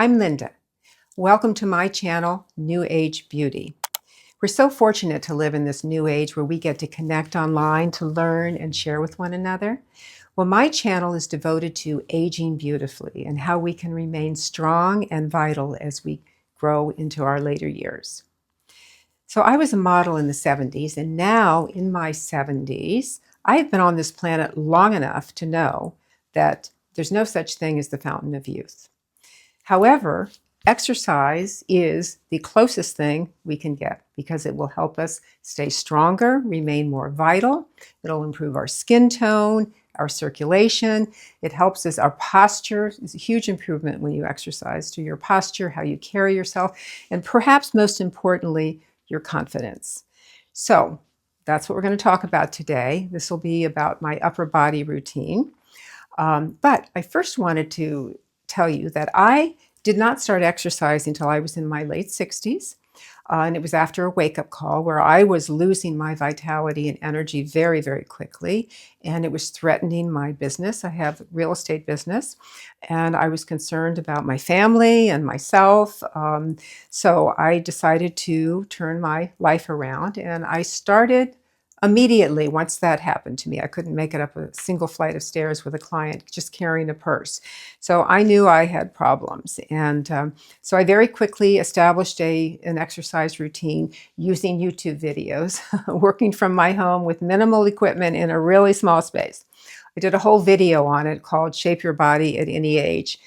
I'm Linda. Welcome to my channel, New Age Beauty. We're so fortunate to live in this new age where we get to connect online to learn and share with one another. Well, my channel is devoted to aging beautifully and how we can remain strong and vital as we grow into our later years. So I was a model in the 70s, and now in my 70s, I've been on this planet long enough to know that there's no such thing as the fountain of youth. However, exercise is the closest thing we can get because it will help us stay stronger, remain more vital. It'll improve our skin tone, our circulation. It helps us, our posture is a huge improvement when you exercise to your posture, how you carry yourself, and perhaps most importantly, your confidence. So that's what we're going to talk about today. This will be about my upper body routine. But I first wanted to tell you that I did not start exercising until I was in my late 60s. And it was after a wake-up call where I was losing my vitality and energy very, very quickly. And it was threatening my business. I have a real estate business. And I was concerned about my family and myself. So I decided to turn my life around. And I started immediately once that happened to me. I couldn't make it up a single flight of stairs with a client just carrying a purse. So I knew I had problems. And so I very quickly established an exercise routine using YouTube videos, working from my home with minimal equipment in a really small space. I did a whole video on it called Shape Your Body at Any Age.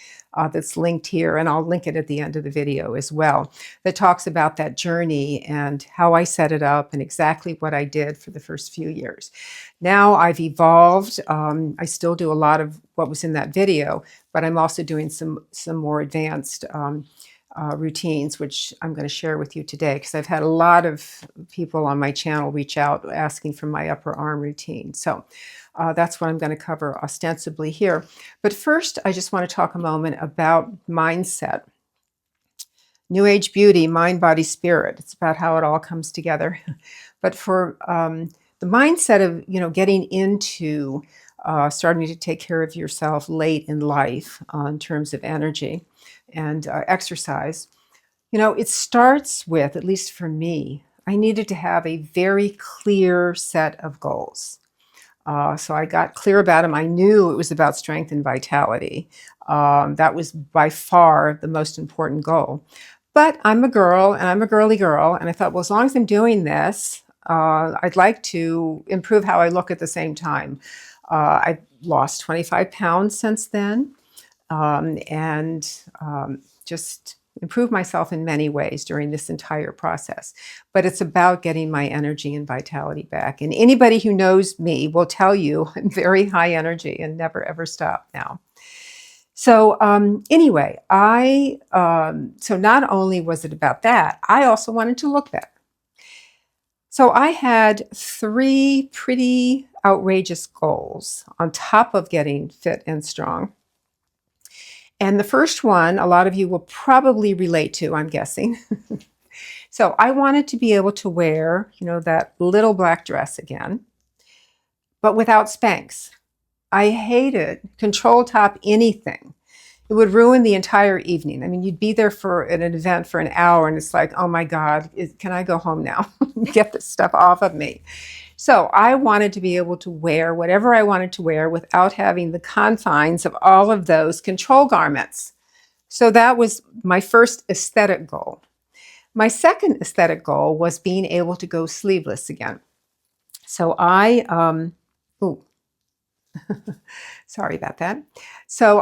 That's linked here, and I'll link it at the end of the video as well, that talks about that journey and how I set it up and exactly what I did for the first few years. Now I've evolved. I still do a lot of what was in that video, but I'm also doing some more advanced routines, which I'm going to share with you today because I've had a lot of people on my channel reach out asking for my upper arm routine. So that's what I'm going to cover ostensibly here. But first, I just want to talk a moment about mindset. New Age beauty, mind, body, spirit. It's about how it all comes together. But for the mindset of, getting into starting to take care of yourself late in life in terms of energy and exercise, it starts with, at least for me, I needed to have a very clear set of goals. So I got clear about them. I knew it was about strength and vitality. That was by far the most important goal. But I'm a girl and I'm a girly girl. And I thought, well, as long as I'm doing this, I'd like to improve how I look at the same time. I've lost 25 pounds since then and just improve myself in many ways during this entire process. But it's about getting my energy and vitality back. And anybody who knows me will tell you I'm very high energy and never ever stop now. So anyway, so not only was it about that, I also wanted to look better. So I had 3 pretty outrageous goals on top of getting fit and strong. And the first one, a lot of you will probably relate to, I'm guessing. So I wanted to be able to wear, that little black dress again, but without Spanx. I hated control top anything. It would ruin the entire evening. I mean, you'd be there for an event for an hour and it's like, oh my God, can I go home now? Get this stuff off of me. So I wanted to be able to wear whatever I wanted to wear without having the confines of all of those control garments. So that was my first aesthetic goal. My second aesthetic goal was being able to go sleeveless again. So sorry about that. So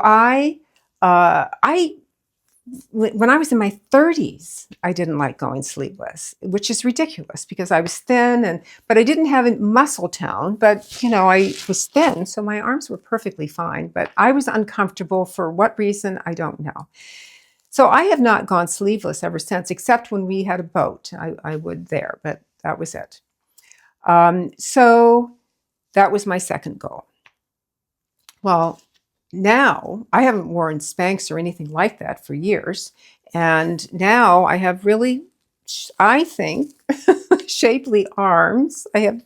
when I was in my 30s, I didn't like going sleeveless, which is ridiculous because I was thin but I didn't have a muscle tone, but I was thin, so my arms were perfectly fine, but I was uncomfortable for what reason, I don't know. So I have not gone sleeveless ever since, except when we had a boat, I would there, but that was it. So that was my second goal. Well, now I haven't worn Spanx or anything like that for years. And now I have really, I think, shapely arms. I have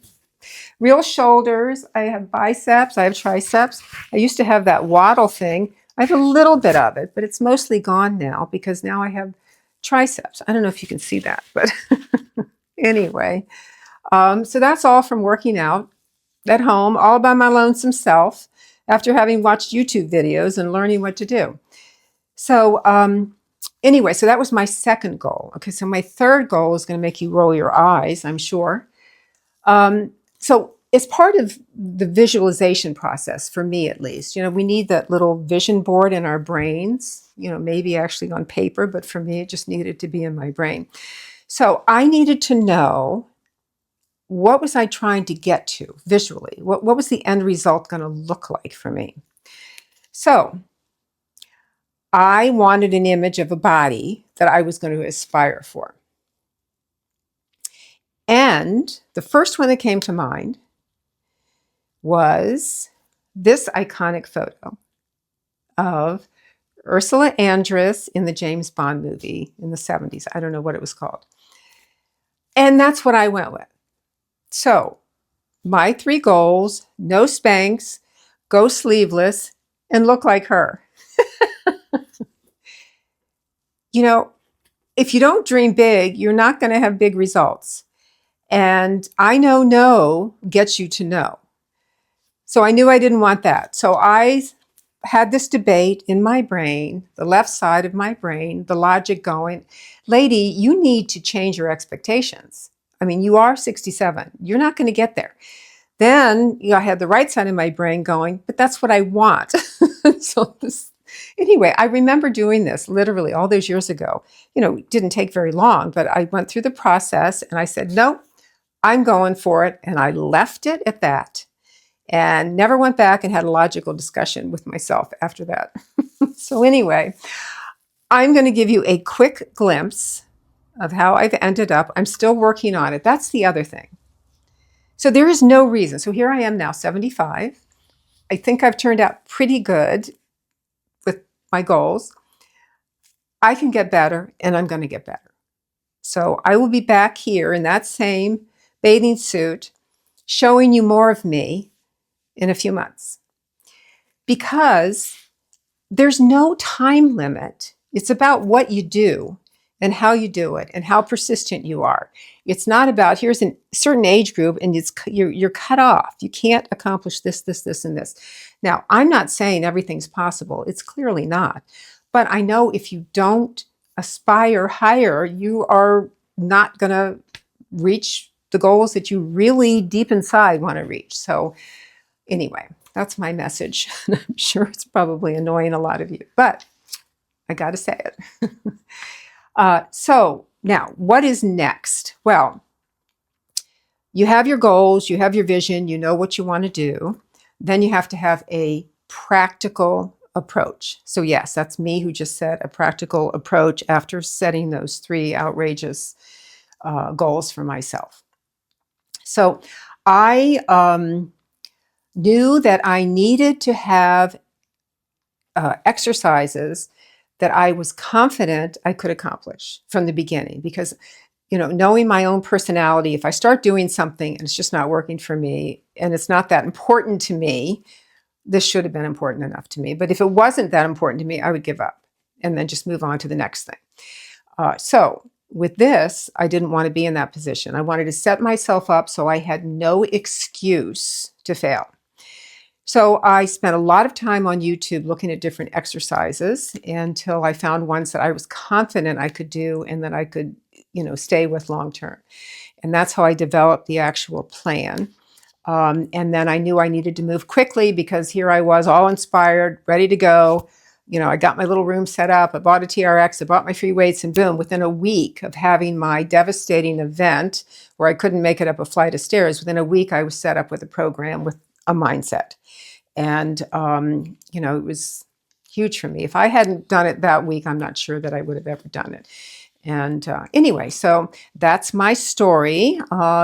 real shoulders. I have biceps. I have triceps. I used to have that waddle thing. I have a little bit of it, but it's mostly gone now because now I have triceps. I don't know if you can see that, but anyway. So that's all from working out at home, all by my lonesome self, after having watched YouTube videos and learning what to do. So anyway, so that was my second goal. Okay, so my third goal is going to make you roll your eyes, I'm sure. So it's part of the visualization process, for me at least. We need that little vision board in our brains, maybe actually on paper, but for me, it just needed to be in my brain. So I needed to know, what was I trying to get to visually? What was the end result going to look like for me? So I wanted an image of a body that I was going to aspire for. And the first one that came to mind was this iconic photo of Ursula Andress in the James Bond movie in the 70s. I don't know what it was called. And that's what I went with. So my 3 goals: no Spanx, go sleeveless, and look like her. If you don't dream big, you're not going to have big results. And I know no gets you to no. So I knew I didn't want that. So I had this debate in my brain, the left side of my brain, the logic going, lady, you need to change your expectations. I mean, you are 67. You're not going to get there. Then I had the right side of my brain going, but that's what I want. Anyway, I remember doing this literally all those years ago. It didn't take very long, but I went through the process and I said, no, I'm going for it. And I left it at that and never went back and had a logical discussion with myself after that. So anyway, I'm going to give you a quick glimpse of how I've ended up. I'm still working on it. That's the other thing. So there is no reason. So here I am now, 75. I think I've turned out pretty good with my goals. I can get better, and I'm going to get better. So I will be back here in that same bathing suit, showing you more of me in a few months. Because there's no time limit. It's about what you do and how you do it and how persistent you are. It's not about, here's a certain age group and you're cut off. You can't accomplish this, and this. Now, I'm not saying everything's possible. It's clearly not. But I know if you don't aspire higher, you are not going to reach the goals that you really deep inside want to reach. So anyway, that's my message. I'm sure it's probably annoying a lot of you, but I got to say it. So now, what is next? Well, you have your goals, you have your vision, you know what you want to do. Then you have to have a practical approach. So yes, that's me who just said a practical approach after setting those 3 outrageous goals for myself. So I knew that I needed to have exercises that I was confident I could accomplish from the beginning. Because, knowing my own personality, if I start doing something and it's just not working for me and it's not that important to me, this should have been important enough to me. But if it wasn't that important to me, I would give up and then just move on to the next thing. So with this, I didn't want to be in that position. I wanted to set myself up so I had no excuse to fail. So I spent a lot of time on YouTube looking at different exercises until I found ones that I was confident I could do and that I could, stay with long term. And that's how I developed the actual plan. And then I knew I needed to move quickly because here I was all inspired, ready to go. I got my little room set up. I bought a TRX, I bought my free weights, and boom, within a week of having my devastating event where I couldn't make it up a flight of stairs, within a week I was set up with a program with a mindset. And, it was huge for me. If I hadn't done it that week, I'm not sure that I would have ever done it. And anyway, so that's my story.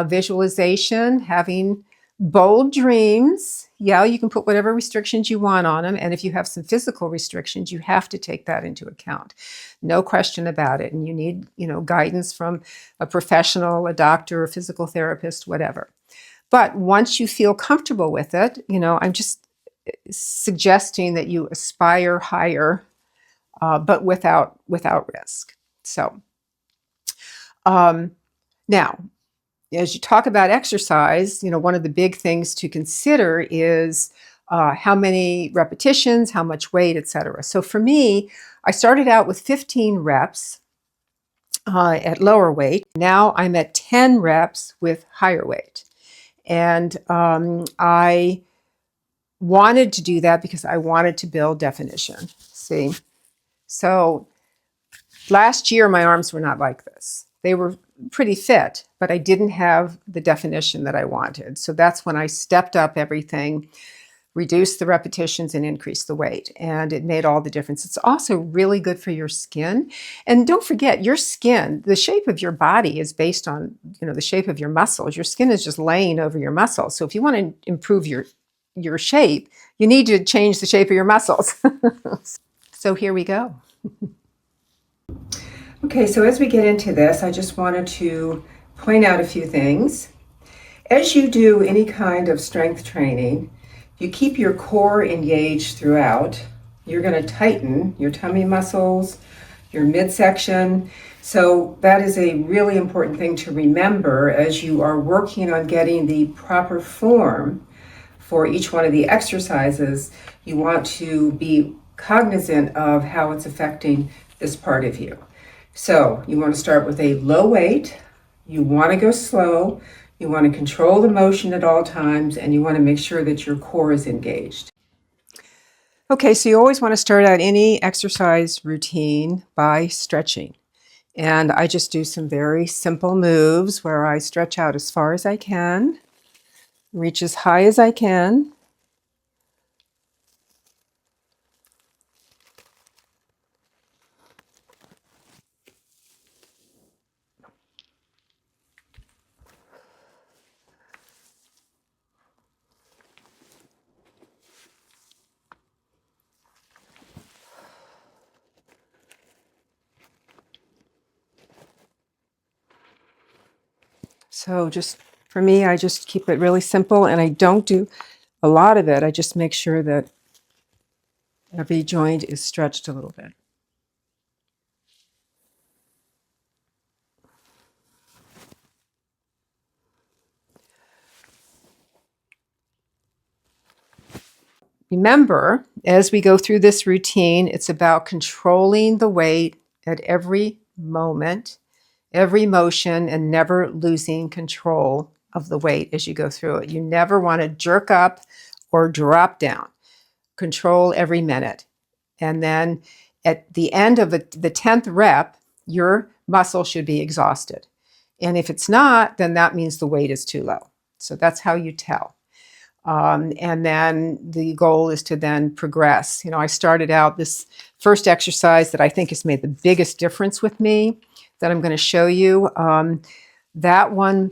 Visualization, having bold dreams. Yeah, you can put whatever restrictions you want on them. And if you have some physical restrictions, you have to take that into account. No question about it. And you need, guidance from a professional, a doctor, a physical therapist, whatever. But once you feel comfortable with it, suggesting that you aspire higher, but without risk. So now, as you talk about exercise, one of the big things to consider is how many repetitions, how much weight, etc. So for me, I started out with 15 reps at lower weight. Now I'm at 10 reps with higher weight. And I wanted to do that because I wanted to build definition. See? So last year, my arms were not like this. They were pretty fit, but I didn't have the definition that I wanted. So that's when I stepped up everything, reduced the repetitions, and increased the weight. And it made all the difference. It's also really good for your skin. And don't forget, your skin, the shape of your body is based on, the shape of your muscles. Your skin is just laying over your muscles. So if you want to improve your shape, you need to change the shape of your muscles. So here we go. Okay, so as we get into this, I just wanted to point out a few things. As you do any kind of strength training, you keep your core engaged throughout. You're going to tighten your tummy muscles, your midsection. So that is a really important thing to remember as you are working on getting the proper form for each one of the exercises. You want to be cognizant of how it's affecting this part of you. So you want to start with a low weight. You want to go slow. You want to control the motion at all times, and you want to make sure that your core is engaged. Okay, so you always want to start out any exercise routine by stretching. And I just do some very simple moves where I stretch out as far as I can, reach as high as I can. So just for me, I just keep it really simple, and I don't do a lot of it. I just make sure that every joint is stretched a little bit. Remember, as we go through this routine, it's about controlling the weight at every moment, every motion, and never losing control of the weight as you go through it. You never want to jerk up or drop down. Control every minute. And then at the end of the 10th rep, your muscle should be exhausted. And if it's not, then that means the weight is too low. So that's how you tell. And then the goal is to then progress. I started out this first exercise that I think has made the biggest difference with me that I'm going to show you. That one,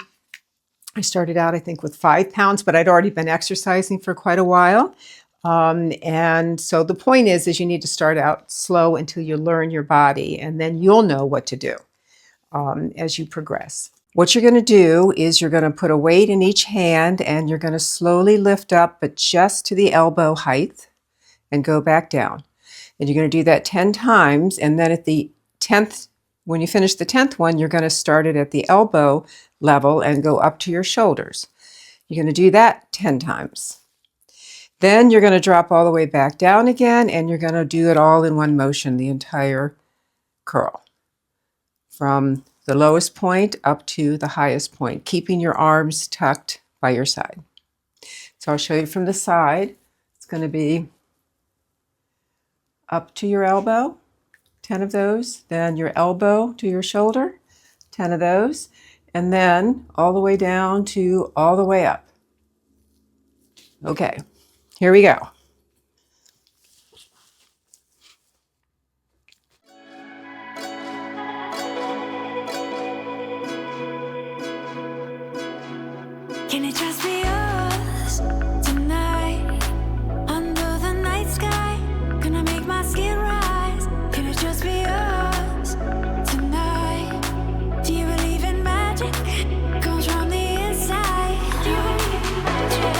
I started out, I think, with 5 pounds, but I'd already been exercising for quite a while. And so the point is you need to start out slow until you learn your body, and then you'll know what to do as you progress. What you're going to do is you're going to put a weight in each hand, and you're going to slowly lift up, but just to the elbow height, and go back down. And you're going to do that 10 times, and then at the 10th, when you finish the 10th one, you're going to start it at the elbow level and go up to your shoulders. You're going to do that 10 times. Then you're going to drop all the way back down again, and you're going to do it all in one motion, the entire curl, from the lowest point up to the highest point, keeping your arms tucked by your side. So I'll show you from the side. It's going to be up to your elbow, 10 of those, then your elbow to your shoulder, 10 of those, and then all the way down to all the way up. Okay, here we go. Can it just be us tonight? Under the night sky, gonna make my skin rise. Can it just be us tonight? Do you believe in magic? Comes from the inside. Do you believe in magic?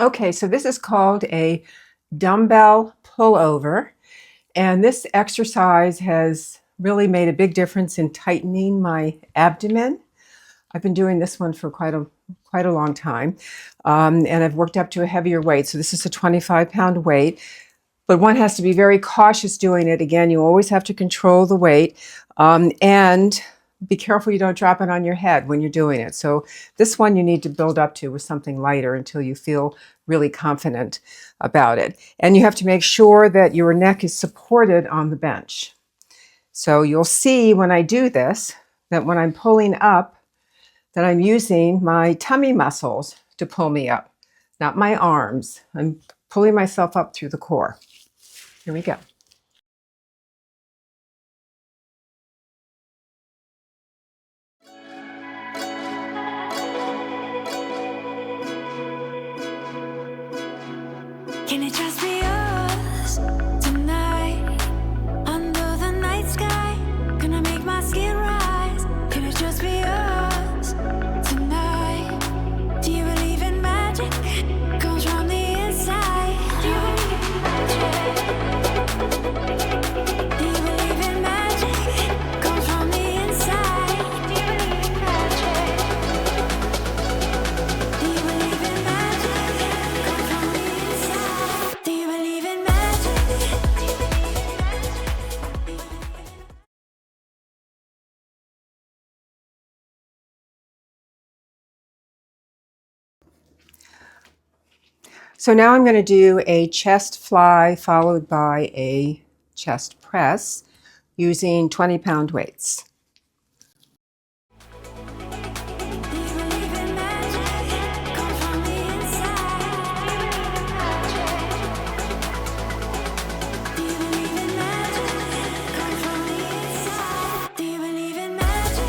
Okay, so this is called a dumbbell pullover, and this exercise has really made a big difference in tightening my abdomen. I've been doing this one for quite a long time, and I've worked up to a heavier weight. So this is a 25-pound weight, but one has to be very cautious doing it. Again, you always have to control the weight, and be careful you don't drop it on your head when you're doing it. So this one you need to build up to with something lighter until you feel really confident about it. And you have to make sure that your neck is supported on the bench. So you'll see when I do this, that when I'm pulling up, that I'm using my tummy muscles to pull me up, not my arms. I'm pulling myself up through the core. Here we go. Can it just be us tonight? Under the night sky, gonna make my skin rise. Can it just be us tonight? Do you believe in magic? Comes from the inside. Do you believe in magic? Do you believe in magic? Comes from the inside. Do you believe in magic? Do you believe in magic? Comes from the inside. Do you believe in magic? So now I'm going to do a chest fly followed by a chest press using 20-pound weights. Do you believe in magic? Comes from the inside. Do you believe in magic? Comes from the inside. Do you believe in magic?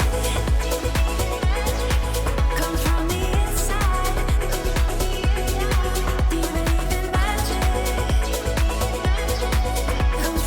Comes from the inside. Do you believe in magic? Comes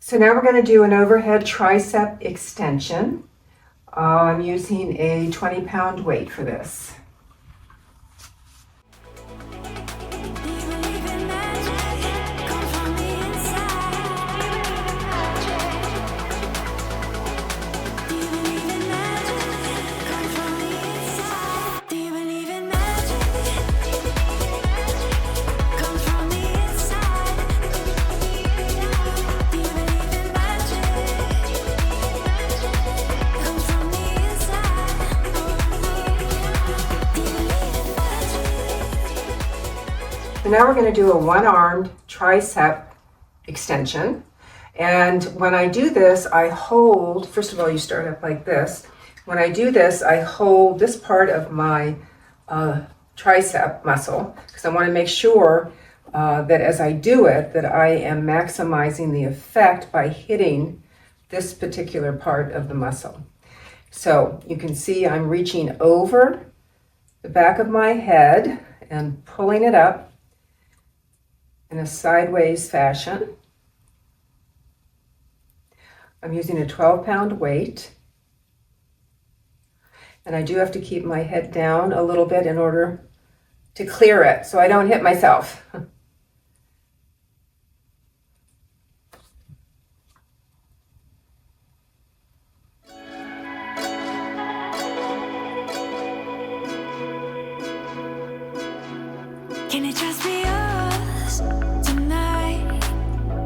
So now we're going to do an overhead tricep extension. I'm using a 20-pound weight for this. So now we're going to do a one-armed tricep extension. And when I do this, I hold, first of all, you start up like this. When I do this, I hold this part of my tricep muscle because I want to make sure that as I do it, that I am maximizing the effect by hitting this particular part of the muscle. So you can see I'm reaching over the back of my head and pulling it up in a sideways fashion. I'm using a 12-pound weight. And I do have to keep my head down a little bit in order to clear it so I don't hit myself. Can it just be us tonight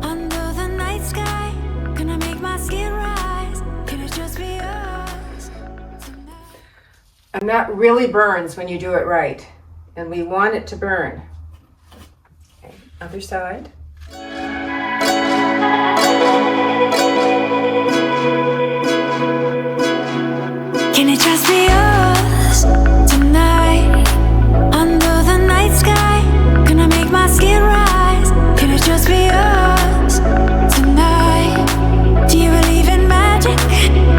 under the night sky? Gonna make my skin rise. Can it just be us tonight? And that really burns when you do it right. And we want it to burn. Okay, other side. Can it just be us tonight under the night sky? Gonna make my skin rise. Can it just be us tonight? Do you believe in magic?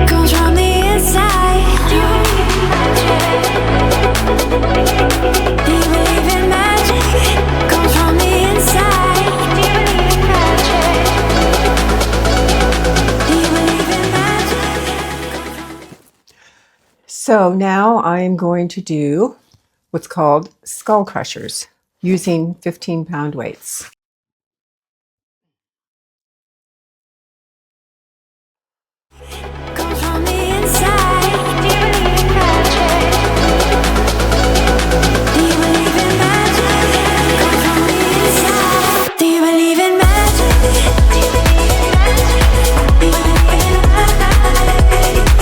Comes from the inside. Do you believe in magic? Do you believe in magic? Comes from the inside. Do you believe in magic? Do you believe in magic? So now I'm going to do what's called skull crushers using 15-pound weights. Comes from the inside. Do you believe in magic? Do you believe in magic? Comes from the inside. Do you believe in magic? Do you believe in magic?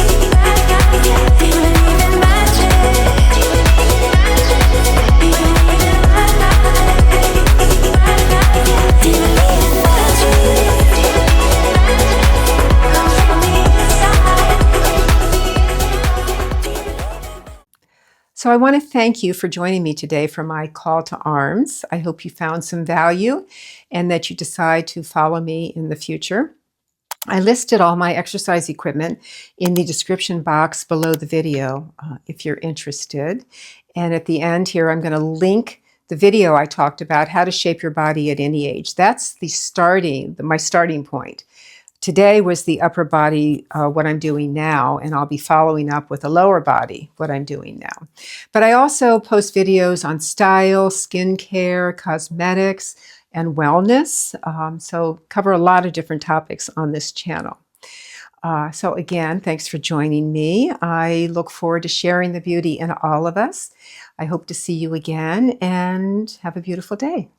Do you believe in magic? Do you believe in magic? Do you believe in magic? Do you believe in So I want to thank you for joining me today for my call to arms. I hope you found some value and that you decide to follow me in the future. I listed all my exercise equipment in the description box below the video if you're interested. And at the end here, I'm going to link the video I talked about, how to shape your body at any age. That's my starting point. Today was the upper body, what I'm doing now, and I'll be following up with a lower body, what I'm doing now. But I also post videos on style, skincare, cosmetics, and wellness. So cover a lot of different topics on this channel. So again, thanks for joining me. I look forward to sharing the beauty in all of us. I hope to see you again and have a beautiful day.